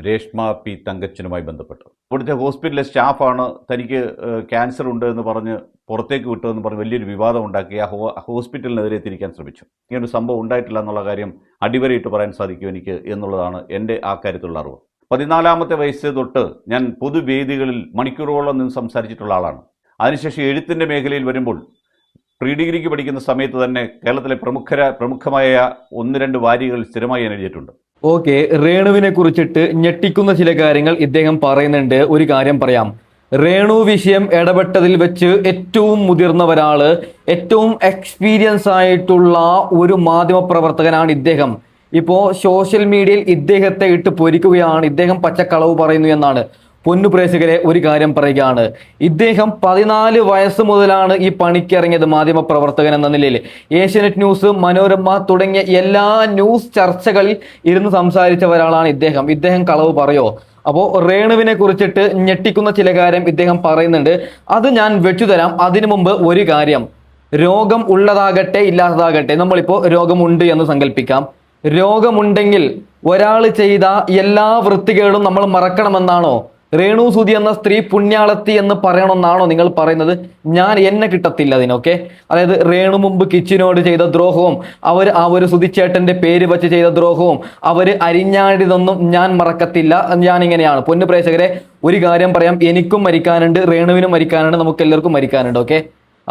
Reshma P തങ്കച്ചനുമായി ബന്ധപ്പെട്ട് ഇവിടുത്തെ ഹോസ്പിറ്റലിലെ സ്റ്റാഫാണ് തനിക്ക് ക്യാൻസർ ഉണ്ട് എന്ന് പറഞ്ഞ് പുറത്തേക്ക് വിട്ടതെന്ന് പറഞ്ഞ് വലിയൊരു വിവാദം ഉണ്ടാക്കി ആ ഹോസ്പിറ്റലിനെതിരെ തിരിക്കാൻ ശ്രമിച്ചു. ഇങ്ങനൊരു സംഭവം ഉണ്ടായിട്ടില്ല എന്നുള്ള കാര്യം അടിവരയിട്ട് പറയാൻ സാധിക്കും എനിക്ക് എന്നുള്ളതാണ് എൻ്റെ ആ കാര്യത്തിലുള്ള അറിവ്. 14-ാമത്തെ വയസ്സ് തൊട്ട് ഞാൻ പൊതുവേദികളിൽ മണിക്കൂറുകളോളം നിന്ന് സംസാരിച്ചിട്ടുള്ള ആളാണ്. അതിനുശേഷം എഴുത്തിൻ്റെ മേഖലയിൽ വരുമ്പോൾ പ്രീ ഡിഗ്രിക്ക് പഠിക്കുന്ന സമയത്ത് തന്നെ കേരളത്തിലെ പ്രമുഖമായ 1-2 വാരികകൾ സ്ഥിരമായി ഞാൻ എഴുതിയിട്ടുണ്ട്. ഓക്കെ, രേണുവിനെ കുറിച്ചിട്ട് ഞെട്ടിക്കുന്ന ചില കാര്യങ്ങൾ ഇദ്ദേഹം പറയുന്നുണ്ട്. ഒരു കാര്യം പറയാം, രേണു വിഷയം ഇടപെട്ടതിൽ വെച്ച് ഏറ്റവും മുതിർന്ന ഒരാള്, ഏറ്റവും എക്സ്പീരിയൻസ് ആയിട്ടുള്ള ഒരു മാധ്യമ പ്രവർത്തകനാണ് ഇദ്ദേഹം. ഇപ്പോൾ സോഷ്യൽ മീഡിയയിൽ ഇദ്ദേഹത്തെ ഇട്ട് പൊരിക്കുകയാണ്, ഇദ്ദേഹം പച്ചക്കളവ് പറയുന്നു എന്നാണ്. പൊന്നു പ്രേക്ഷകരെ, ഒരു കാര്യം പറയുകയാണ്, ഇദ്ദേഹം 14 വയസ്സ് മുതലാണ് ഈ പണിക്കിറങ്ങിയത് മാധ്യമ പ്രവർത്തകൻ എന്ന നിലയിൽ. ഏഷ്യാനെറ്റ് ന്യൂസ്, മനോരമ തുടങ്ങിയ എല്ലാ ന്യൂസ് ചർച്ചകളിൽ ഇരുന്ന് സംസാരിച്ച ഒരാളാണ് ഇദ്ദേഹം. ഇദ്ദേഹം കളവ് പറയോ? അപ്പോൾ രേണുവിനെ കുറിച്ചിട്ട് ഞെട്ടിക്കുന്ന ചില കാര്യം ഇദ്ദേഹം പറയുന്നുണ്ട്, അത് ഞാൻ വെച്ചു തരാം. അതിനു മുമ്പ് ഒരു കാര്യം, രോഗം ഉള്ളതാകട്ടെ ഇല്ലാത്തതാകട്ടെ, നമ്മളിപ്പോൾ രോഗമുണ്ട് എന്ന് സങ്കല്പിക്കാം. രോഗമുണ്ടെങ്കിൽ ഒരാൾ ചെയ്ത എല്ലാ വൃത്തികേടും നമ്മൾ മറക്കണമെന്നാണോ? രേണു സുധി എന്ന സ്ത്രീ പുണ്യാളത്തി എന്ന് പറയണമെന്നാണോ നിങ്ങൾ പറയുന്നത്? എന്നെ കിട്ടത്തില്ല അതിനൊക്കെ. അതായത് രേണു മുമ്പ് കിച്ചിനോട് ചെയ്ത ദ്രോഹവും ആ ഒരു സുധിച്ചേട്ടന്റെ പേര് വെച്ച് ചെയ്ത ദ്രോഹവും അരിഞ്ഞാടിയതൊന്നും ഞാൻ മറക്കത്തില്ല. ഞാൻ ഇങ്ങനെയാണ്. പൊന്നു പ്രേക്ഷകരെ, ഒരു കാര്യം പറയാം, എനിക്കും മരിക്കാനുണ്ട്, രേണുവിനും മരിക്കാനുണ്ട്, നമുക്ക് എല്ലാവർക്കും മരിക്കാനുണ്ട്. ഓക്കെ,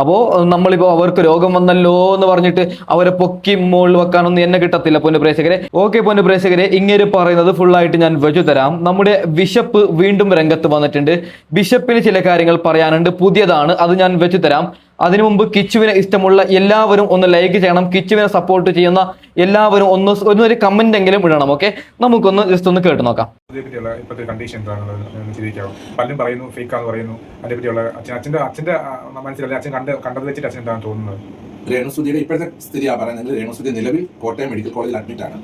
അപ്പോൾ നമ്മളിപ്പോൾ അവർക്ക് രോഗം വന്നല്ലോ എന്ന് പറഞ്ഞിട്ട് അവരെ പൊക്കി മുകളിൽ വെക്കാനൊന്നും എന്നെ കിട്ടത്തില്ല പൊന്നു പ്രേക്ഷകരെ. ഓക്കെ പൊന്നു പ്രേക്ഷകരെ, ഇങ്ങനെ പറയുന്നത് ഫുള്ളായിട്ട് ഞാൻ വെച്ചു തരാം. നമ്മുടെ ബിഷപ്പ് വീണ്ടും രംഗത്ത് വന്നിട്ടുണ്ട്. ബിഷപ്പിന് ചില കാര്യങ്ങൾ പറയാനുണ്ട്, പുതിയതാണ്, അത് ഞാൻ വെച്ചു തരാം. അതിനു മുമ്പ് കിച്ചുവിനെ ഇഷ്ടമുള്ള എല്ലാവരും ഒന്ന് ലൈക്ക് ചെയ്യണം. കിച്ചുവിനെ സപ്പോർട്ട് ചെയ്യുന്ന എല്ലാവരും ഒരു കമന്റ് എങ്കിലും ഇടണം. ഓക്കെ, നമുക്കൊന്ന് ജസ്റ്റ് ഒന്ന് കേട്ട് നോക്കാം. ഇപ്പോഴത്തെ കണ്ടീഷൻ പലരും പറയുന്നു ഫേക്കാന്ന് പറയുന്നു. അതിനെ പറ്റിയുള്ള അച്ഛന്റെ മനസ്സിലല്ലേ, അച്ഛൻ കണ്ടത് വെച്ചിട്ട് അച്ഛൻ എന്താണ് തോന്നുന്നത്? രേണുസുധിയുടെ ഇപ്പോഴത്തെ സ്ഥിതിയാണ് പറയുന്നത്. രേണുസുധി നിലവിൽ കോട്ടയം മെഡിക്കൽ കോളേജിൽ അഡ്മിറ്റ് ആണ്.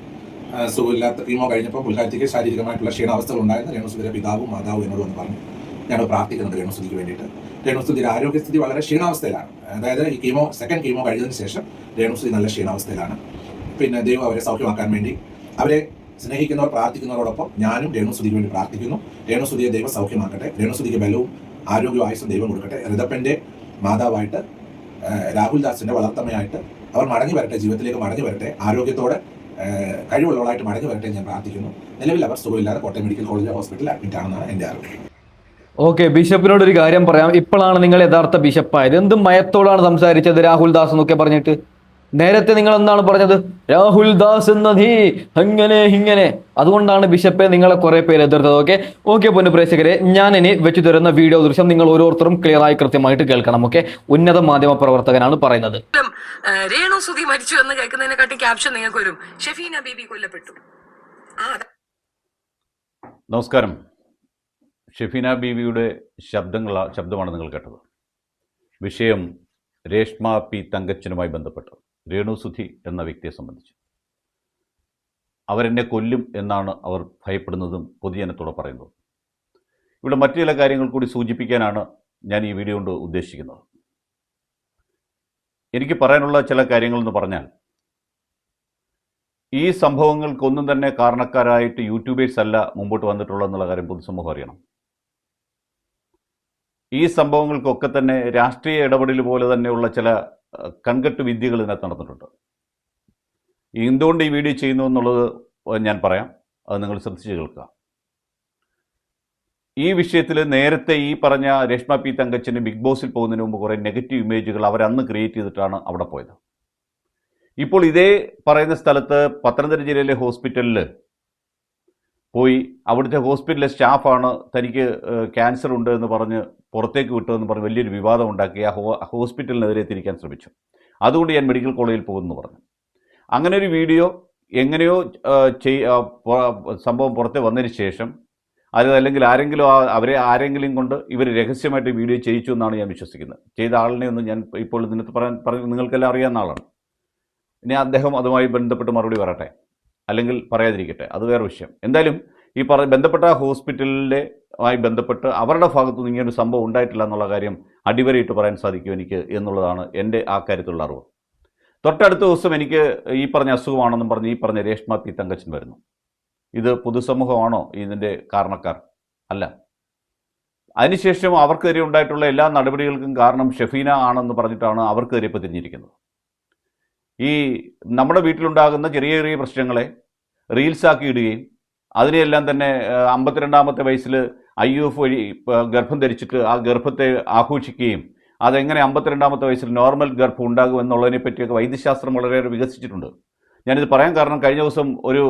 സുഖമില്ലാത്ത കീമോ കഴിഞ്ഞപ്പോൾ പുൽക്കാഴ്ചയ്ക്ക് ശാരീരികമായിട്ടുള്ള ക്ഷീണാവസ്ഥകൾ ഉണ്ടായിരുന്നു. രേണുസുധിയുടെ പിതാവും മാതാവും എന്നോട് വന്ന് പറഞ്ഞു, ഞങ്ങൾ പ്രാർത്ഥിക്കുന്നുണ്ട് രേണുസുധിക്ക് വേണ്ടിയിട്ട്. രേണുസുധിയുടെ ആരോഗ്യസ്ഥിതി വളരെ ക്ഷീണാവസ്ഥയിലാണ്. അതായത് ഈ സെക്കൻഡ് കീമോ കഴിഞ്ഞതിന് ശേഷം രേണുസുധി നല്ല ക്ഷീണാവസ്ഥയിലാണ്. പിന്നെ ദൈവം അവരെ സൗഖ്യമാക്കാൻ വേണ്ടി, അവരെ സ്നേഹിക്കുന്നവർ പ്രാർത്ഥിക്കുന്നവരോടൊപ്പം ഞാനും രേണുസുധിക്ക് വേണ്ടി പ്രാർത്ഥിക്കുന്നു. രേണുസുധിയെ ദൈവം സൗഖ്യമാക്കട്ടെ. രേണുസുധിക്ക് ബലവും ആരോഗ്യവും ആയുസ്സും ദൈവം കൊടുക്കട്ടെ. ഋതപ്പൻ്റെ മാതാവായിട്ട്, രാഹുൽ ദാസിന്റെ വളർത്തമ്മയായിട്ട് അവർ മടങ്ങി വരട്ടെ, ജീവിതത്തിലേക്ക് മടങ്ങി വരട്ടെ, ആരോഗ്യത്തോടെ കഴിവുള്ളവളായിട്ട് മടങ്ങി വരട്ടെ ഞാൻ പ്രാർത്ഥിക്കുന്നു. നിലവിൽ അവർ സുഖമില്ലാതെ കോട്ടയം മെഡിക്കൽ കോളേജ് ഹോസ്പിറ്റലിൽ അഡ്മിറ്റ് ആണെന്നാണ് എൻ്റെ അറിവ്. ഓക്കെ, ബിഷപ്പിനോട് ഒരു കാര്യം പറയാം. ഇപ്പോഴാണ് നിങ്ങൾ യഥാർത്ഥ ബിഷപ്പായത്. എന്ത് മയത്തോടാണ് സംസാരിച്ചത് രാഹുൽ ദാസ് എന്നൊക്കെ പറഞ്ഞിട്ട്. നേരത്തെ നിങ്ങൾ എന്താണ് പറഞ്ഞത്? രാഹുൽ ദാസ് എന്നീ അങ്ങനെ ഇങ്ങനെ. അതുകൊണ്ടാണ് ബിഷപ്പെ നിങ്ങളെ കുറെ പേര് എതിർത്തത്. ഓക്കെ പൊന്നു പ്രേക്ഷകരെ, ഞാൻ ഇനി വെച്ചു തരുന്ന വീഡിയോ ദൃശ്യം നിങ്ങൾ ഓരോരുത്തരും ക്ലിയർ ആയി കൃത്യമായിട്ട് കേൾക്കണം. ഓക്കെ, ഉന്നത മാധ്യമ പ്രവർത്തകനാണ് പറയുന്നത്. രേണു സുധി മരിച്ചു എന്ന് കേൾക്കുന്നതിനെക്കാട്ടി ക്യാപ്ഷൻ നിങ്ങൾക്ക് വരും, ഷെഫീന ബീബി കൊല്ലപ്പെട്ടു. നമസ്കാരം. ഷെഫീന ബീവിയുടെ ശബ്ദമാണ് നിങ്ങൾ കേട്ടത്. വിഷയം രേഷ്മ പി തങ്കച്ചനുമായി ബന്ധപ്പെട്ട് രേണു സുധി എന്ന വ്യക്തിയെ സംബന്ധിച്ച്. അവരെന്നെ കൊല്ലും എന്നാണ് അവർ ഭയപ്പെടുന്നതും പൊതുജനത്തോട് പറയുന്നതും. ഇവിടെ മറ്റു ചില കാര്യങ്ങൾ കൂടി സൂചിപ്പിക്കാനാണ് ഞാൻ ഈ വീഡിയോ കൊണ്ട് ഉദ്ദേശിക്കുന്നത്. എനിക്ക് പറയാനുള്ള ചില കാര്യങ്ങളെന്ന് പറഞ്ഞാൽ, ഈ സംഭവങ്ങൾക്കൊന്നും തന്നെ കാരണക്കാരായിട്ട് യൂട്യൂബേഴ്സ് അല്ല മുമ്പോട്ട് വന്നിട്ടുള്ളതെന്നുള്ള കാര്യം പൊതുസമൂഹം അറിയണം. ഈ സംഭവങ്ങൾക്കൊക്കെ തന്നെ രാഷ്ട്രീയ ഇടപെടൽ പോലെ തന്നെയുള്ള ചില കൺകെട്ട് വിദ്യകൾ ഇതിനകത്ത് നടന്നിട്ടുണ്ട്. എന്തുകൊണ്ട് ഈ വീഡിയോ ചെയ്യുന്നു എന്നുള്ളത് ഞാൻ പറയാം, അത് നിങ്ങൾ ശ്രദ്ധിച്ച് കേൾക്കുക. ഈ വിഷയത്തിൽ നേരത്തെ ഈ പറഞ്ഞ രേഷ്മ പി തങ്കച്ചന് ബിഗ് ബോസിൽ പോകുന്നതിന് മുമ്പ് കുറേ നെഗറ്റീവ് ഇമേജുകൾ അവരന്ന് ക്രിയേറ്റ് ചെയ്തിട്ടാണ് അവിടെ പോയത്. ഇപ്പോൾ ഇതേ പറയുന്ന സ്ഥലത്ത് പത്തനംതിട്ട ജില്ലയിലെ ഹോസ്പിറ്റലിൽ പോയി അവിടുത്തെ ഹോസ്പിറ്റലിലെ സ്റ്റാഫാണ് തനിക്ക് ക്യാൻസർ ഉണ്ട് എന്ന് പറഞ്ഞ് പുറത്തേക്ക് വിട്ടതെന്ന് പറഞ്ഞ് വലിയൊരു വിവാദം ഉണ്ടാക്കി ആ ഹോസ്പിറ്റലിനെതിരെ തിരിക്കാൻ ശ്രമിച്ചു. അതുകൊണ്ട് ഞാൻ മെഡിക്കൽ കോളേജിൽ പോകുമെന്ന് പറഞ്ഞു. അങ്ങനെ ഒരു വീഡിയോ എങ്ങനെയോ സംഭവം പുറത്തെ വന്നതിന് ശേഷം അല്ലെങ്കിൽ ആരെങ്കിലും കൊണ്ട് ഇവർ രഹസ്യമായിട്ട് വീഡിയോ ചെയ്യിച്ചു എന്നാണ് ഞാൻ വിശ്വസിക്കുന്നത്. ചെയ്ത ആളിനെ ഒന്നും ഞാൻ ഇപ്പോൾ ഇതിനകത്ത് പറയാൻ നിങ്ങൾക്കെല്ലാം അറിയാവുന്ന ആളാണ്. ഇനി അദ്ദേഹം അതുമായി ബന്ധപ്പെട്ട് മറുപടി പറയട്ടെ, അല്ലെങ്കിൽ പറയാതിരിക്കട്ടെ, അത് വേറെ വിഷയം. എന്തായാലും ഈ ബന്ധപ്പെട്ട ഹോസ്പിറ്റലിലെ ആയി ബന്ധപ്പെട്ട് അവരുടെ ഭാഗത്തുനിന്ന് ഇങ്ങനൊരു സംഭവം ഉണ്ടായിട്ടില്ല എന്നുള്ള കാര്യം അടിവരയിട്ട് പറയാൻ സാധിക്കും എനിക്ക് എന്നുള്ളതാണ് എൻ്റെ ആ കാര്യത്തിലുള്ള അറിവ്. തൊട്ടടുത്ത ദിവസം എനിക്ക് ഈ പറഞ്ഞ അസുഖമാണെന്നും പറഞ്ഞ് ഈ പറഞ്ഞ രേഷ്മ പി തങ്കച്ചൻ വരുന്നു. ഇത് പൊതുസമൂഹമാണോ ഇതിൻ്റെ കാരണക്കാർ? അല്ല. അതിനുശേഷം അവർക്കെതിരെ ഉണ്ടായിട്ടുള്ള എല്ലാ നടപടികൾക്കും കാരണം ഷെഫീന ആണെന്ന് പറഞ്ഞിട്ടാണ് അവർക്കെതിരെ ഇപ്പോൾ തിരിഞ്ഞിരിക്കുന്നത്. ഈ നമ്മുടെ വീട്ടിലുണ്ടാകുന്ന ചെറിയ ചെറിയ പ്രശ്നങ്ങളെ റീൽസാക്കി ഇടുകയും അതിനെയെല്ലാം തന്നെ 52ാമത്തെ വയസ്സിൽ IUF വഴി ഗർഭം ധരിച്ചിട്ട് ആ ഗർഭത്തെ ആഘോഷിക്കുകയും അതെങ്ങനെ 52ാമത്തെ വയസ്സിൽ നോർമൽ ഗർഭം ഉണ്ടാകും എന്നുള്ളതിനെ പറ്റിയൊക്കെ വൈദ്യശാസ്ത്രം വളരെയേറെ വികസിച്ചിട്ടുണ്ട്. ഞാനിത് പറയാൻ കാരണം കഴിഞ്ഞ ദിവസം ഒരു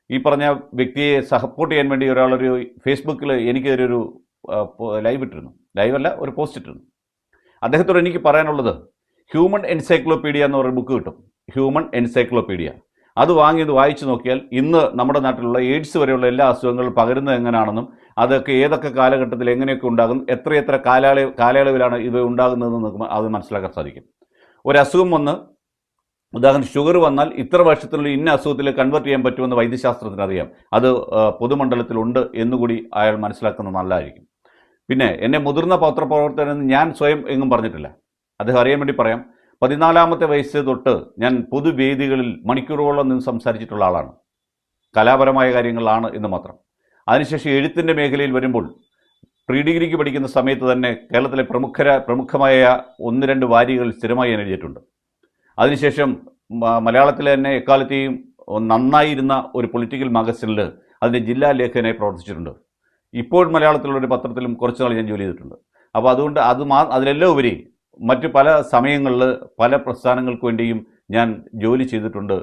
ഈ പറഞ്ഞ വ്യക്തിയെ സപ്പോർട്ട് ചെയ്യാൻ വേണ്ടി ഒരാളൊരു ഫേസ്ബുക്കിൽ എനിക്കൊരു ലൈവ് ഇട്ടിരുന്നു. ലൈവല്ല, ഒരു പോസ്റ്റ് ഇട്ടിരുന്നു. അദ്ദേഹത്തോട് എനിക്ക് പറയാനുള്ളത്, ഹ്യൂമൻ എൻസൈക്ലോപീഡിയ എന്ന് പറയുന്ന ബുക്ക് കിട്ടും, ഹ്യൂമൻ എൻസൈക്ലോപീഡിയ. അത് വാങ്ങിയത് വായിച്ചു നോക്കിയാൽ ഇന്ന് നമ്മുടെ നാട്ടിലുള്ള എയ്ഡ്സ് വരെയുള്ള എല്ലാ അസുഖങ്ങളും പകരുന്നത് എങ്ങനെയാണെന്നും അതൊക്കെ ഏതൊക്കെ കാലഘട്ടത്തിൽ എങ്ങനെയൊക്കെ ഉണ്ടാകും, എത്രയെത്ര കാലയളവിലാണ് ഇത് ഉണ്ടാകുന്നതെന്ന് അത് മനസ്സിലാക്കാൻ സാധിക്കും. ഒരു അസുഖം വന്ന്, ഉദാഹരണം ഷുഗർ വന്നാൽ ഇത്ര വർഷത്തിനുള്ളിൽ ഇന്ന അസുഖത്തിൽ കൺവേർട്ട് ചെയ്യാൻ പറ്റുമെന്ന് വൈദ്യശാസ്ത്രത്തിന് അറിയാം. അത് പൊതുമണ്ഡലത്തിലുണ്ട് എന്നുകൂടി അയാൾ മനസ്സിലാക്കുന്നത് നല്ലതായിരിക്കും. പിന്നെ എന്നെ മുതിർന്ന പത്രപ്രവർത്തകൻ ഞാൻ സ്വയം എങ്ങും പറഞ്ഞിട്ടില്ല. അദ്ദേഹം അറിയാൻ വേണ്ടി പറയാം. 14ാമത്തെ വയസ്സ് തൊട്ട് ഞാൻ പൊതുവേദികളിൽ മണിക്കൂറുകളോളം നിന്ന് സംസാരിച്ചിട്ടുള്ള ആളാണ്. കലാപരമായ കാര്യങ്ങളാണ് എന്ന് മാത്രം. അതിനുശേഷം എഴുത്തിൻ്റെ മേഖലയിൽ വരുമ്പോൾ പ്രീ ഡിഗ്രിക്ക് പഠിക്കുന്ന സമയത്ത് തന്നെ കേരളത്തിലെ പ്രമുഖമായ 1-2 വാരികകൾ സ്ഥിരമായി ഞാൻ എഴുതിയിട്ടുണ്ട്. അതിനുശേഷം മലയാളത്തിലെ തന്നെ എക്കാലത്തെയും നന്നായിരുന്ന ഒരു പൊളിറ്റിക്കൽ മാഗസിനിൽ അതിൻ്റെ ജില്ലാ ലേഖകനായി പ്രവർത്തിച്ചിട്ടുണ്ട്. ഇപ്പോൾ മലയാളത്തിലുള്ളൊരു പത്രത്തിലും കുറച്ച് നാൾ ഞാൻ ജോലി ചെയ്തിട്ടുണ്ട്. അപ്പോൾ അതുകൊണ്ട് അതിലെല്ലാം ഉപരി മറ്റ് പല സമയങ്ങളിൽ പല പ്രസ്ഥാനങ്ങൾക്ക് വേണ്ടിയും ഞാൻ ജോലി ചെയ്തിട്ടുണ്ട്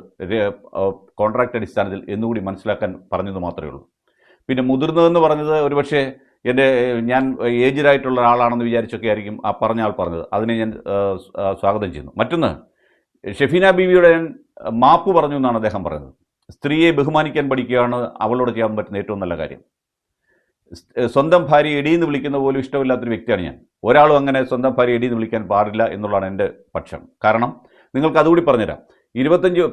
കോൺട്രാക്ട് അടിസ്ഥാനത്തിൽ എന്നുകൂടി മനസ്സിലാക്കാൻ പറഞ്ഞത് മാത്രമേ ഉള്ളൂ. പിന്നെ മുതിർന്നതെന്ന് പറഞ്ഞത് ഒരുപക്ഷെ ഞാൻ ഏജ്ഡായിട്ടുള്ള ആളാണെന്ന് വിചാരിച്ചൊക്കെ ആയിരിക്കും ആ പറഞ്ഞ ആൾ പറഞ്ഞത്. അതിനെ ഞാൻ സ്വാഗതം ചെയ്യുന്നു. മറ്റൊന്ന്, ഷെഫീന ബീവിയുടെ മാപ്പ് പറഞ്ഞു എന്നാണ് അദ്ദേഹം പറയുന്നത്. സ്ത്രീയെ ബഹുമാനിക്കാൻ പഠിക്കുകയാണ് അവളോട് ചെയ്യാൻ പറ്റുന്ന ഏറ്റവും നല്ല കാര്യം. സ്വന്തം ഭാര്യ എടീന്ന് വിളിക്കുന്ന പോലും ഇഷ്ടമില്ലാത്തൊരു വ്യക്തിയാണ് ഞാൻ. ഒരാളും അങ്ങനെ സ്വന്തം ഭാര്യ എടീന്ന് വിളിക്കാൻ പാടില്ല എന്നുള്ളതാണ് എൻ്റെ പക്ഷം. കാരണം നിങ്ങൾക്ക് അതുകൂടി പറഞ്ഞുതരാം. 25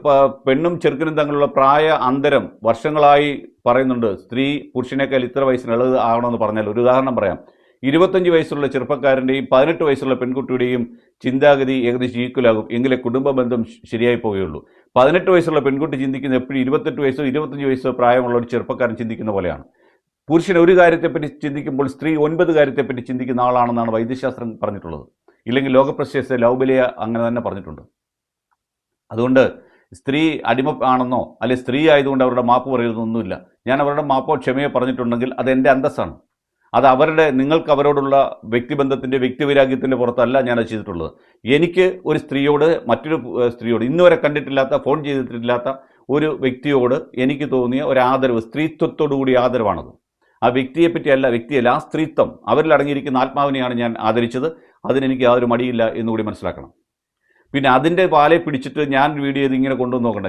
പെണ്ണും ചെറുക്കനും തമ്മിലുള്ള പ്രായ അന്തരം വർഷങ്ങളായി പറയുന്നുണ്ട്. സ്ത്രീ പുരുഷനേക്കാൾ ഇത്ര വയസ്സിന് ഇളവ് ആകണമെന്ന് പറഞ്ഞാൽ ഒരു ഉദാഹരണം പറയാം. 25 വയസ്സുള്ള ചെറുപ്പക്കാരൻ്റെയും 18 വയസ്സുള്ള പെൺകുട്ടിയുടെയും ചിന്താഗതി ഏകദേശം ഈക്വലാകും. എങ്കിലേ കുടുംബ ബന്ധം ശരിയായി പോവുകയുള്ളൂ. 18 വയസ്സുള്ള പെൺകുട്ടി ചിന്തിക്കുന്ന എപ്പോഴും 28 വയസ്സോ 25 വയസ്സോ പ്രായമുള്ള ഒരു ചെറുപ്പക്കാരൻ ചിന്തിക്കുന്ന പോലെയാണ്. പുരുഷൻ ഒരു കാര്യത്തെപ്പറ്റി ചിന്തിക്കുമ്പോൾ സ്ത്രീ 9 കാര്യത്തെപ്പറ്റി ചിന്തിക്കുന്ന ആളാണെന്നാണ് വൈദ്യശാസ്ത്രം പറഞ്ഞിട്ടുള്ളത്. ഇല്ലെങ്കിൽ ലോകപ്രശസ്ത ലൗബലിയ അങ്ങനെ തന്നെ പറഞ്ഞിട്ടുണ്ട്. അതുകൊണ്ട് സ്ത്രീ അടിമ ആണെന്നോ അല്ലെങ്കിൽ സ്ത്രീ ആയതുകൊണ്ട് അവരുടെ മാപ്പ് പറയുന്നതൊന്നുമില്ല. ഞാൻ അവരുടെ മാപ്പോ ക്ഷമയോ പറഞ്ഞിട്ടുണ്ടെങ്കിൽ അത് എൻ്റെ അന്തസ്സാണ്. അത് നിങ്ങൾക്ക് അവരോടുള്ള വ്യക്തിബന്ധത്തിൻ്റെ വ്യക്തിവൈരാഗ്യത്തിൻ്റെ പുറത്തല്ല ഞാനത് ചെയ്തിട്ടുള്ളത്. എനിക്ക് ഒരു സ്ത്രീയോട് മറ്റൊരു സ്ത്രീയോട് ഇന്നുവരെ കണ്ടിട്ടില്ലാത്ത, ഫോൺ ചെയ്തിട്ടില്ലാത്ത ഒരു വ്യക്തിയോട് എനിക്ക് തോന്നിയ ഒരു ആദരവ്, സ്ത്രീത്വത്തോടുകൂടി ആദരവാണത്. ആ വ്യക്തിയല്ല, ആ സ്ത്രീത്വം, അവരിൽ അടങ്ങിയിരിക്കുന്ന ആത്മാവിനെയാണ് ഞാൻ ആദരിച്ചത്. അതിനെനിക്ക് യാതൊരു മടിയില്ല എന്നുകൂടി മനസ്സിലാക്കണം. പിന്നെ അതിൻ്റെ വാലെ പിടിച്ചിട്ട് ഞാൻ വീഡിയോ ചെയ്ത് ഇങ്ങനെ കൊണ്ടുവന്ന് നോക്കണ്ട.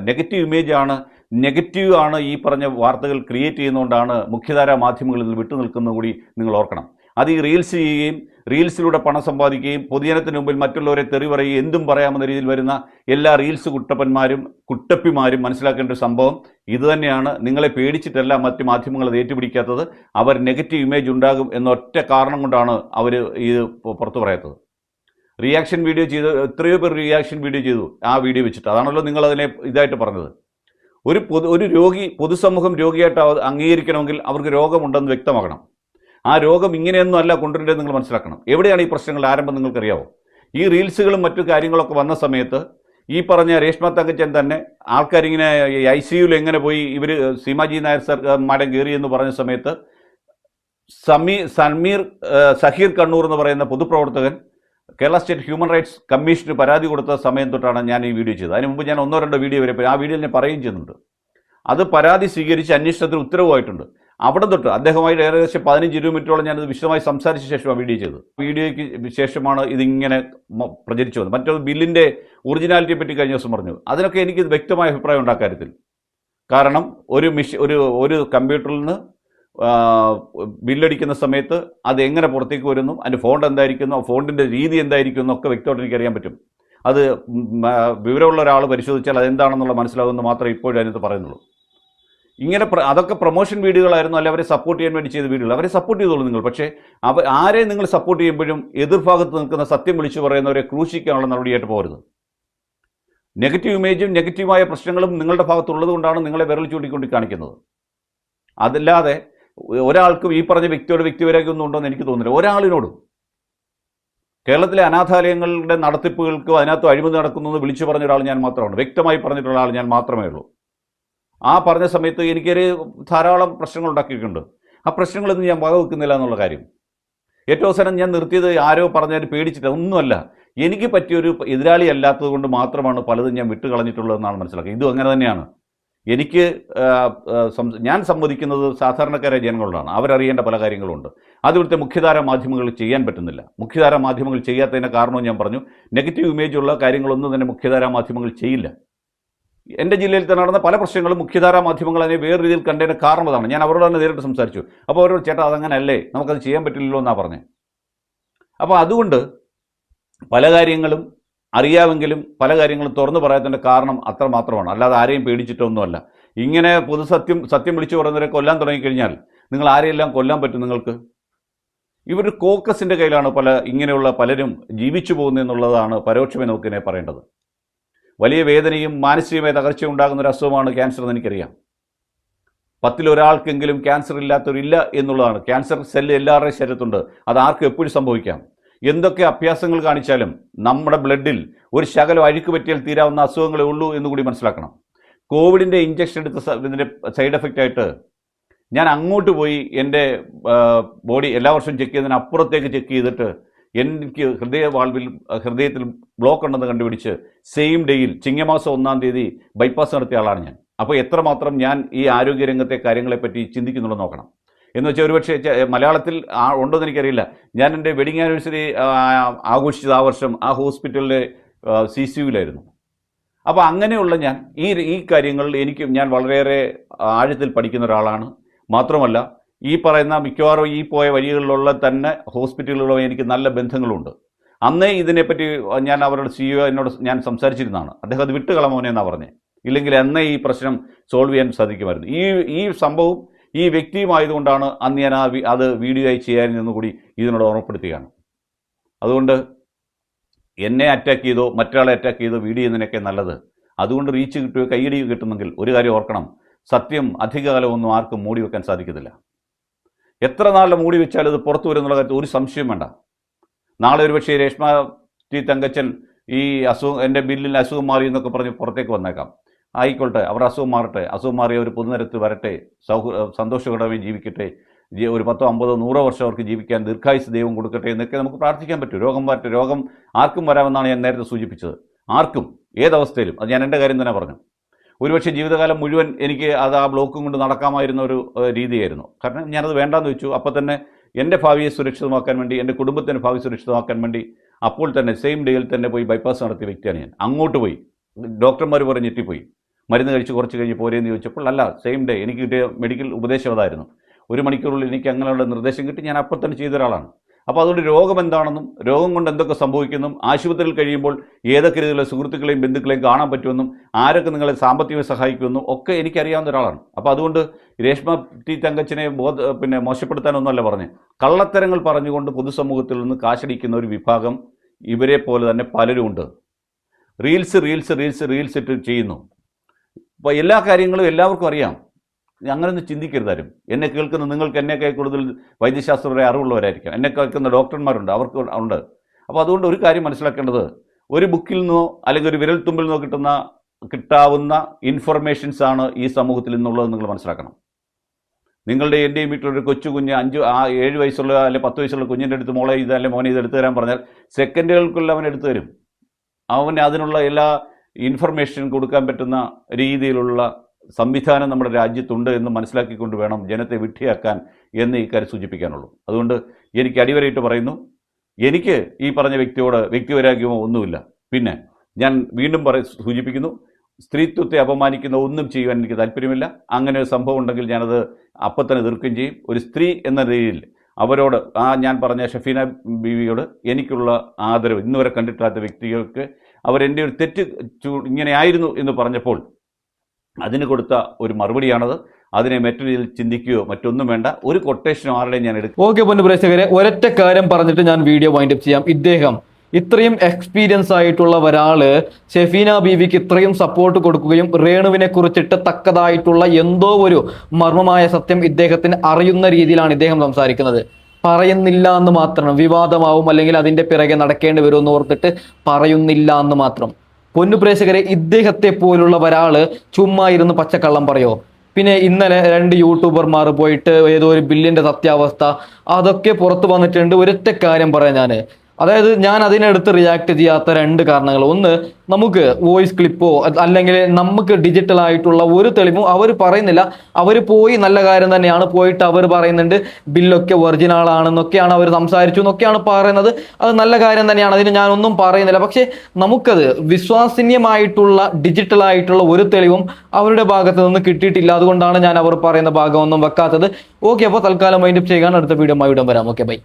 നെഗറ്റീവ് ആണ് ഈ പറഞ്ഞ വാർത്തകൾ ക്രിയേറ്റ് ചെയ്യുന്നതുകൊണ്ടാണ് മുഖ്യധാരാ മാധ്യമങ്ങളിൽ നിന്ന് വിട്ടുനിൽക്കുന്നത് കൂടി നിങ്ങൾ ഓർക്കണം. അത് ഈ റീൽസ് ചെയ്യുകയും റീൽസിലൂടെ പണം സമ്പാദിക്കുകയും പൊതുജനത്തിന് മുമ്പിൽ മറ്റുള്ളവരെ തെറി പറയുകയും എന്തും പറയാമെന്ന രീതിയിൽ വരുന്ന എല്ലാ റീൽസ് കുട്ടപ്പിമാരും മനസ്സിലാക്കേണ്ട ഒരു സംഭവം ഇതുതന്നെയാണ്. നിങ്ങളെ പേടിച്ചിട്ടല്ല മറ്റ് മാധ്യമങ്ങൾ അത് ഏറ്റുപിടിക്കാത്തത്. അവർ നെഗറ്റീവ് ഇമേജ് ഉണ്ടാകും എന്നൊറ്റ കാരണം കൊണ്ടാണ് അവർ ഇത് പുറത്തു പറയാത്തത്. റിയാക്ഷൻ വീഡിയോ ചെയ്ത് എത്രയോ പേർ റിയാക്ഷൻ വീഡിയോ ചെയ്തു ആ വീഡിയോ വെച്ചിട്ട്. അതാണല്ലോ നിങ്ങളതിനെ ഇതായിട്ട് പറഞ്ഞത്. ഒരു രോഗി, പൊതുസമൂഹം രോഗിയായിട്ട് അംഗീകരിക്കണമെങ്കിൽ അവർക്ക് രോഗമുണ്ടെന്ന് വ്യക്തമാക്കണം. ആ രോഗം ഇങ്ങനെയൊന്നും അല്ല കൊണ്ടുവരേണ്ടത് നിങ്ങൾ മനസ്സിലാക്കണം. എവിടെയാണ് ഈ പ്രശ്നങ്ങളുടെ ആരംഭം നിങ്ങൾക്കറിയാവോ? ഈ റീൽസുകളും മറ്റു കാര്യങ്ങളൊക്കെ വന്ന സമയത്ത് ഈ പറഞ്ഞ രേഷ്മ തങ്കച്ചൻ തന്നെ ആൾക്കാരിങ്ങനെ ICUയിൽ എങ്ങനെ പോയി ഇവർ സീമാജി നായർ സർ മാഡം കയറി എന്ന് പറഞ്ഞ സമയത്ത് സഹീർ കണ്ണൂർ എന്ന് പറയുന്ന പൊതുപ്രവർത്തകൻ കേരള സ്റ്റേറ്റ് ഹ്യൂമൻ റൈറ്റ്സ് കമ്മീഷന് പരാതി കൊടുത്ത സമയം തൊട്ടാണ് ഞാൻ ഈ വീഡിയോ ചെയ്തത്. അതിന് മുമ്പ് ഞാൻ 1-2 വീഡിയോ വരെ ആ വീഡിയോയിൽ ഞാൻ പറയുകയും ചെയ്യുന്നുണ്ട്. അത് പരാതി സ്വീകരിച്ച് അന്വേഷണത്തിന് ഉത്തരവായിട്ടുണ്ട്. അവിടെ തൊട്ട് അദ്ദേഹമായിട്ട് ഏകദേശം 15-20 മിനിറ്റോളം ഞാനത് വിശദമായി സംസാരിച്ച ശേഷമാണ് വീഡിയോ ചെയ്തത്. വീഡിയോയ്ക്ക് ശേഷമാണ് ഇതിങ്ങനെ പ്രചരിച്ചു വന്നത്. മറ്റൊരു ബില്ലിൻ്റെ ഒറിജിനാലിറ്റിയെ പറ്റി കഴിഞ്ഞ ദിവസം പറഞ്ഞു. അതിനൊക്കെ എനിക്ക് വ്യക്തമായ അഭിപ്രായം ഉണ്ടായ കാര്യത്തിൽ. കാരണം ഒരു കമ്പ്യൂട്ടറിൽ നിന്ന് ബില്ലടിക്കുന്ന സമയത്ത് അത് എങ്ങനെ പുറത്തേക്ക് വരുന്നു, അതിൻ്റെ ഫോണ്ട് എന്തായിരിക്കുന്നു, ഫോണ്ടിൻ്റെ രീതി എന്തായിരിക്കും എന്നൊക്കെ വ്യക്തമായിട്ട് എനിക്കറിയാൻ പറ്റും. അത് വിവരമുള്ള ഒരാൾ പരിശോധിച്ചാൽ അതെന്താണെന്നുള്ള മനസ്സിലാകുമെന്ന് മാത്രമേ ഇപ്പോഴും അതിനകത്ത് പറയുന്നുള്ളൂ. ഇങ്ങനെ അതൊക്കെ പ്രൊമോഷൻ വീഡിയോകളായിരുന്നു, അല്ലെ അവരെ സപ്പോർട്ട് ചെയ്യാൻ വേണ്ടി ചെയ്ത വീഡിയോകൾ. അവരെ സപ്പോർട്ട് ചെയ്തോളൂ നിങ്ങൾ. പക്ഷേ ആരെ നിങ്ങൾ സപ്പോർട്ട് ചെയ്യുമ്പോഴും എതിർഭാഗത്ത് നിൽക്കുന്ന സത്യം വിളിച്ചു പറയുന്നവരെ ക്രൂശിക്കാനുള്ള നടപടിയായിട്ട് പോകരുത്. നെഗറ്റീവ് ഇമേജും നെഗറ്റീവായ പ്രശ്നങ്ങളും നിങ്ങളുടെ ഭാഗത്തുള്ളത് കൊണ്ടാണ് നിങ്ങളെ വിരൽ ചൂണ്ടിക്കൊണ്ട് കാണിക്കുന്നത്. അതല്ലാതെ ഒരാൾക്കും ഈ പറഞ്ഞ വ്യക്തിയോട് വ്യക്തിവൈരാഗ്യമൊന്നും ഉണ്ടോ എന്ന് എനിക്ക് തോന്നുന്നില്ല. ഒരാളിനോടും. കേരളത്തിലെ അനാഥാലയങ്ങളുടെ നടത്തിപ്പുകൾക്ക് അതിനകത്ത് അഴിമതി നടക്കുന്നു എന്ന് വിളിച്ചു പറഞ്ഞ ഒരാൾ ഞാൻ മാത്രമാണ്, വ്യക്തമായി പറഞ്ഞിട്ടുള്ള ആൾ ഞാൻ മാത്രമേ ഉള്ളൂ. ആ പറഞ്ഞ സമയത്ത് എനിക്കൊരു ധാരാളം പ്രശ്നങ്ങൾ ഉണ്ടാക്കിയിട്ടുണ്ട്. ആ പ്രശ്നങ്ങളൊന്നും ഞാൻ വകവെക്കുന്നില്ല എന്നുള്ള കാര്യം. ഏറ്റവും അവസാനം ഞാൻ നിർത്തിയത് ആരോ പറഞ്ഞാൽ പേടിച്ചിട്ട് ഒന്നുമല്ല, എനിക്ക് പറ്റിയൊരു എതിരാളി അല്ലാത്തത് കൊണ്ട് മാത്രമാണ് പലതും ഞാൻ വിട്ടുകളഞ്ഞിട്ടുള്ളതെന്നാണ് മനസ്സിലാക്കുക. ഇതും അങ്ങനെ തന്നെയാണ്. എനിക്ക് ഞാൻ സംവദിക്കുന്നത് സാധാരണക്കാരായ ജനങ്ങളോടാണ്. അവരറിയേണ്ട പല കാര്യങ്ങളുണ്ട്. അത് ഇവിടുത്തെ മുഖ്യധാര മാധ്യമങ്ങൾ ചെയ്യാൻ പറ്റുന്നില്ല. മുഖ്യധാര മാധ്യമങ്ങൾ ചെയ്യാത്തതിൻ്റെ കാരണവും ഞാൻ പറഞ്ഞു. നെഗറ്റീവ് ഇമേജുള്ള കാര്യങ്ങളൊന്നും തന്നെ മുഖ്യധാര മാധ്യമങ്ങൾ ചെയ്യില്ല. എൻ്റെ ജില്ലയിൽ തന്നെ നടന്ന പല പ്രശ്നങ്ങളും മുഖ്യധാര മാധ്യമങ്ങൾ അതിനെ വേറെ രീതിയിൽ കണ്ടതിന് കാരണം അതാണ്. ഞാൻ അവരോട് തന്നെ നേരിട്ട് സംസാരിച്ചു. അപ്പോൾ അവരോട് ചേട്ടാ അതങ്ങനെ അല്ലേ, നമുക്കത് ചെയ്യാൻ പറ്റില്ലല്ലോ എന്നാണ് പറഞ്ഞത്. അപ്പോൾ അതുകൊണ്ട് പല കാര്യങ്ങളും അറിയാമെങ്കിലും പല കാര്യങ്ങളും തുറന്നു പറയാത്തതിൻ്റെ കാരണം അത്ര മാത്രമാണ്. അല്ലാതെ ആരെയും പേടിച്ചിട്ടൊന്നുമല്ല. ഇങ്ങനെ സത്യം വിളിച്ചു പറയുന്നവരെ കൊല്ലാൻ തുടങ്ങിക്കഴിഞ്ഞാൽ നിങ്ങൾ ആരെയെല്ലാം കൊല്ലാൻ പറ്റും നിങ്ങൾക്ക്? ഇവർ കോക്കസിൻ്റെ കയ്യിലാണ് ഇങ്ങനെയുള്ള പലരും ജീവിച്ചു പോകുന്നതെന്നുള്ളതാണ് പരോക്ഷമായി നമുക്കിനെ പറയേണ്ടത്. വലിയ വേദനയും മാനസികമായ തകർച്ചയും ഉണ്ടാകുന്ന ഒരു അസുഖമാണ് ക്യാൻസർ എന്ന് എനിക്കറിയാം. 10 ഒരാൾക്കെങ്കിലും ക്യാൻസർ ഇല്ലാത്തവരില്ല എന്നുള്ളതാണ്. ക്യാൻസർ സെല്ല് എല്ലാവരുടെയും ശരീരത്തുണ്ട്. അത് ആർക്കും എപ്പോഴും സംഭവിക്കാം. എന്തൊക്കെ അഭ്യാസങ്ങൾ കാണിച്ചാലും നമ്മുടെ ബ്ലഡിൽ ഒരു ശകലം അഴുക്ക് പറ്റിയാൽ തീരാവുന്ന അസുഖങ്ങളേ ഉള്ളൂ എന്നുകൂടി മനസ്സിലാക്കണം. കോവിഡിൻ്റെ ഇഞ്ചക്ഷൻ എടുത്ത ഇതിൻ്റെ സൈഡ് എഫക്റ്റ് ആയിട്ട് ഞാൻ അങ്ങോട്ട് പോയി എൻ്റെ ബോഡി എല്ലാ വർഷവും ചെക്ക് ചെയ്യുന്നതിന് അപ്പുറത്തേക്ക് ചെക്ക് ചെയ്തിട്ട് എനിക്ക് ഹൃദയത്തിൽ ബ്ലോക്ക് ഉണ്ടെന്ന് കണ്ടുപിടിച്ച് സെയിം ഡേയിൽ ചിങ്ങമാസം 1-ാം തീയതി ബൈപ്പാസ് നടത്തിയ ആളാണ് ഞാൻ. അപ്പോൾ എത്രമാത്രം ഞാൻ ഈ ആരോഗ്യരംഗത്തെ കാര്യങ്ങളെപ്പറ്റി ചിന്തിക്കുന്നുള്ളൂ നോക്കണം. എന്ന് വെച്ചാൽ ഒരുപക്ഷെ മലയാളത്തിൽ ഉണ്ടോ എന്ന് എനിക്കറിയില്ല. ഞാൻ എൻ്റെ വെഡിങ് ആനിവേഴ്സറി ആഘോഷിച്ചത് ആ വർഷം ആ ഹോസ്പിറ്റലിലെ CCUവിലായിരുന്നു. അപ്പോൾ അങ്ങനെയുള്ള ഞാൻ ഈ കാര്യങ്ങളിൽ ഞാൻ വളരെയേറെ ആഴത്തിൽ പഠിക്കുന്ന ഒരാളാണ്. മാത്രമല്ല ഈ പറയുന്ന മിക്കവാറും ഈ പോയ വഴികളിലുള്ള തന്നെ ഹോസ്പിറ്റലുകളും എനിക്ക് നല്ല ബന്ധങ്ങളുണ്ട്. അന്നേ ഇതിനെപ്പറ്റി ഞാൻ അവരുടെ CEO എന്നോട് ഞാൻ സംസാരിച്ചിരുന്നതാണ്. അദ്ദേഹം അത് വിട്ടുകളമോനെ എന്നാണ് പറഞ്ഞത്. ഇല്ലെങ്കിൽ അന്നേ ഈ പ്രശ്നം സോൾവ് ചെയ്യാൻ സാധിക്കുമായിരുന്നു. ഈ സംഭവം ഈ വ്യക്തിയുമായതുകൊണ്ടാണ് അന്ന് ഞാൻ അത് വീഡിയോ ആയി ചെയ്യാനെന്ന് കൂടി ഇതിനോട് ഓർമ്മപ്പെടുത്തുകയാണ്. അതുകൊണ്ട് എന്നെ അറ്റാക്ക് ചെയ്തോ മറ്റൊരാളെ അറ്റാക്ക് ചെയ്തോ വീഡിയോ ചെയ്യുന്നതിനൊക്കെ നല്ലത്. അതുകൊണ്ട് റീച്ച് കിട്ടുകയോ കൈയടി കിട്ടുന്നെങ്കിൽ ഒരു കാര്യം ഓർക്കണം, സത്യം അധികകാലമൊന്നും ആർക്കും മൂടി വെക്കാൻ സാധിക്കത്തില്ല. എത്ര നാളിൽ മൂടി വെച്ചാൽ അത് പുറത്തു വരുന്നുള്ള കാര്യത്തിൽ ഒരു സംശയം വേണ്ട. നാളെ ഒരുപക്ഷേ രേഷ്മ ടി തങ്കച്ചൻ ഈ എൻ്റെ ബില്ലിൽ അസുഖം മാറി എന്നൊക്കെ പറഞ്ഞ് പുറത്തേക്ക് വന്നേക്കാം. ആയിക്കോട്ടെ, അവർ അസുഖം മാറട്ടെ. അസുഖം മാറിയ ഒരു പൊതുനിരത്ത് വരട്ടെ, സന്തോഷകരമായി ജീവിക്കട്ടെ. ഒരു 10, 50, 100 വർഷം അവർക്ക് ജീവിക്കാൻ ദീർഘായുസ് ദൈവം കൊടുക്കട്ടെ എന്നൊക്കെ നമുക്ക് പ്രാർത്ഥിക്കാൻ പറ്റും. രോഗം ആർക്കും വരാമെന്നാണ് ഞാൻ നേരത്തെ സൂചിപ്പിച്ചത്. ആർക്കും ഏതവസ്ഥയിലും. അത് ഞാൻ എൻ്റെ കാര്യം തന്നെ പറഞ്ഞു. ഒരുപക്ഷെ ജീവിതകാലം മുഴുവൻ എനിക്ക് ആ ബ്ലോക്കും കൊണ്ട് നടക്കാമായിരുന്ന ഒരു രീതിയായിരുന്നു. കാരണം ഞാനത് വേണ്ടാന്ന് വെച്ചു. അപ്പോൾ തന്നെ എൻ്റെ ഭാവിയെ സുരക്ഷിതമാക്കാൻ വേണ്ടി, എൻ്റെ കുടുംബത്തിൻ്റെ ഭാവി സുരക്ഷിതമാക്കാൻ വേണ്ടി അപ്പോൾ തന്നെ സെയിം ഡേയിൽ തന്നെ പോയി ബൈപ്പാസ് നടത്തിയ വ്യക്തിയാണ് ഞാൻ. അങ്ങോട്ട് പോയി ഡോക്ടർമാർ പറഞ്ഞ് ഞെട്ടിപ്പോയി. മരുന്ന് കഴിച്ച് കുറച്ച് കഴിഞ്ഞ് പോരെന്ന് ചോദിച്ചപ്പോൾ അല്ല, സെയിം ഡേ എനിക്ക് കിട്ടിയ മെഡിക്കൽ ഉപദേശം അതായിരുന്നു. 1 മണിക്കൂറിൽ എനിക്ക് അങ്ങനെയുള്ള നിർദ്ദേശം കിട്ടി. ഞാൻ അപ്പോൾ തന്നെ ചെയ്ത ഒരാളാണ്. അപ്പോൾ അതുകൊണ്ട് രോഗം എന്താണെന്നും രോഗം കൊണ്ട് എന്തൊക്കെ സംഭവിക്കുന്നും ആശുപത്രിയിൽ കഴിയുമ്പോൾ ഏതൊക്കെ രീതിയിലുള്ള സുഹൃത്തുക്കളെയും ബന്ധുക്കളെയും കാണാൻ പറ്റുമെന്നും ആരൊക്കെ നിങ്ങളെ സാമ്പത്തികമായി സഹായിക്കുമെന്നും ഒക്കെ എനിക്കറിയാവുന്ന ഒരാളാണ്. അപ്പോൾ അതുകൊണ്ട് രേഷ്മ ടി തങ്കച്ചനെ മോശപ്പെടുത്താനൊന്നുമല്ല പറഞ്ഞ്, കള്ളത്തരങ്ങൾ പറഞ്ഞുകൊണ്ട് പൊതുസമൂഹത്തിൽ നിന്ന് കാശടിക്കുന്ന ഒരു വിഭാഗം ഇവരെ പോലെ തന്നെ പലരും ഉണ്ട്. റീൽസ് ഇട്ട് ചെയ്യുന്നു. അപ്പോൾ എല്ലാ കാര്യങ്ങളും എല്ലാവർക്കും അറിയാം. അങ്ങനെയൊന്നും ചിന്തിക്കരുതാരും. എന്നെ കേൾക്കുന്ന നിങ്ങൾക്ക് എന്നെക്കാൾ കൂടുതൽ വൈദ്യശാസ്ത്രപരമായ അറിവുള്ളവരായിരിക്കാം. എന്നെ കേൾക്കുന്ന ഡോക്ടർമാരുണ്ട്, അവർക്ക് ഉണ്ട്. അപ്പോൾ അതുകൊണ്ട് ഒരു കാര്യം മനസ്സിലാക്കേണ്ടത്, ഒരു ബുക്കിൽ നിന്നോ അല്ലെങ്കിൽ ഒരു വിരൽത്തുമ്പിൽ നിന്നോ കിട്ടാവുന്ന ഇൻഫർമേഷൻസ് ആണ് ഈ സമൂഹത്തിൽ നിന്നുള്ളത് നിങ്ങൾ മനസ്സിലാക്കണം. നിങ്ങളുടെ എൻ്റെയും വീട്ടിലൊരു കൊച്ചു കുഞ്ഞ് 7 വയസ്സുള്ള അല്ലെങ്കിൽ 10 വയസ്സുള്ള കുഞ്ഞിൻ്റെ അടുത്ത് മോളെ ഇത് അല്ലെങ്കിൽ മോനെ ഇത് എടുത്തു തരാൻ പറഞ്ഞാൽ സെക്കൻഡുകൾക്കുള്ള അവൻ എടുത്തു തരും. അവന് അതിനുള്ള എല്ലാ ഇൻഫർമേഷൻ കൊടുക്കാൻ പറ്റുന്ന രീതിയിലുള്ള സംവിധാനം നമ്മുടെ രാജ്യത്തുണ്ട് എന്ന് മനസ്സിലാക്കിക്കൊണ്ട് വേണം ജനത്തെ വിഡ്ഢിയാക്കാൻ എന്ന് ഈ കാര്യം സൂചിപ്പിക്കാനുള്ളൂ. അതുകൊണ്ട് എനിക്ക് അടിവരയിട്ട് പറയുന്നു, എനിക്ക് ഈ പറഞ്ഞ വ്യക്തിയോട് വ്യക്തിവൈരാഗ്യമോ ഒന്നുമില്ല. പിന്നെ ഞാൻ വീണ്ടും സൂചിപ്പിക്കുന്നു, സ്ത്രീത്വത്തെ അപമാനിക്കുന്ന ഒന്നും ചെയ്യുവാൻ എനിക്ക് താല്പര്യമില്ല. അങ്ങനെ ഒരു സംഭവം ഉണ്ടെങ്കിൽ ഞാനത് അപ്പം തന്നെ എതിർക്കുകയും ചെയ്യും. ഒരു സ്ത്രീ എന്ന രീതിയിൽ അവരോട് ഞാൻ പറഞ്ഞ ഷഫീന ബീവിയോട് എനിക്കുള്ള ആദരവ് ഇന്നുവരെ കണ്ടിട്ടില്ലാത്ത വ്യക്തികൾക്ക് അവരെൻ്റെ ഒരു തെറ്റ് ഇങ്ങനെയായിരുന്നു എന്ന് പറഞ്ഞപ്പോൾ അതിന് കൊടുത്ത ഒരു മറുപടിയാണത്. അതിനെ മറ്റൊരു രീതിയിൽ ചിന്തിക്കുകയോ മറ്റൊന്നും വേണ്ട. ഒരു കൊട്ടേഷനോ ആരുടെയും ഞാൻ എടുക്കും. ഓക്കെ പൊന്നു പ്രേക്ഷകരെ, ഒരൊറ്റ കാര്യം പറഞ്ഞിട്ട് ഞാൻ വീഡിയോ വൈൻഡപ്പ് ചെയ്യാം. ഇദ്ദേഹം ഇത്രയും എക്സ്പീരിയൻസ് ആയിട്ടുള്ള ഒരാള് ഷെഫീന ബീവിക്ക് ഇത്രയും സപ്പോർട്ട് കൊടുക്കുകയും രേണുവിനെ കുറിച്ചിട്ട് തക്കതായിട്ടുള്ള എന്തോ ഒരു മർമ്മമായ സത്യം ഇദ്ദേഹത്തിന് അറിയുന്ന രീതിയിലാണ് ഇദ്ദേഹം സംസാരിക്കുന്നത്. പറയുന്നില്ല എന്ന് മാത്രം, വിവാദമാവും അല്ലെങ്കിൽ അതിന്റെ പിറകെ നടക്കേണ്ടി വരും എന്ന് ഓർത്തിട്ട് പറയുന്നില്ല എന്ന് മാത്രം. പൊന്നു പ്രേക്ഷകരെ, ഇദ്ദേഹത്തെ പോലുള്ള ഒരാള് ചുമ്മാ ഇരുന്ന് പച്ചക്കള്ളം പറയോ? പിന്നെ ഇന്നലെ 2 യൂട്യൂബർമാർ പോയിട്ട് ഏതോ ഒരു ബില്ലിന്റെ സത്യാവസ്ഥ അതൊക്കെ പുറത്തു വന്നിട്ടുണ്ട്. ഒരൊറ്റ കാര്യം പറയാം അതായത് ഞാൻ അതിനടുത്ത് റിയാക്ട് ചെയ്യാത്ത 2 കാരണങ്ങൾ. ഒന്ന്, നമുക്ക് വോയിസ് ക്ലിപ്പോ അല്ലെങ്കിൽ നമുക്ക് ഡിജിറ്റൽ ആയിട്ടുള്ള ഒരു തെളിവും അവർ പറയുന്നില്ല. അവർ പോയി നല്ല കാര്യം തന്നെയാണ്, പോയിട്ട് അവർ പറയുന്നുണ്ട് ബില്ലൊക്കെ ഒറിജിനൽ ആണെന്നൊക്കെയാണ് അവർ സംസാരിച്ചു എന്നൊക്കെയാണ് പറയുന്നത്. അത് നല്ല കാര്യം തന്നെയാണ്, അതിന് ഞാനൊന്നും പറയുന്നില്ല. പക്ഷേ നമുക്കത് വിശ്വസനീയമായിട്ടുള്ള ഡിജിറ്റൽ ആയിട്ടുള്ള ഒരു തെളിവും അവരുടെ ഭാഗത്ത് നിന്ന് കിട്ടിയിട്ടില്ല. അതുകൊണ്ടാണ് ഞാൻ അവർ പറയുന്ന ഭാഗമൊന്നും വെക്കാത്തത്. ഓക്കെ, അപ്പോൾ തൽക്കാലം വൈൻഡപ്പ് ചെയ്യാൻ അടുത്ത വീഡിയോ വരാം. Okay, by.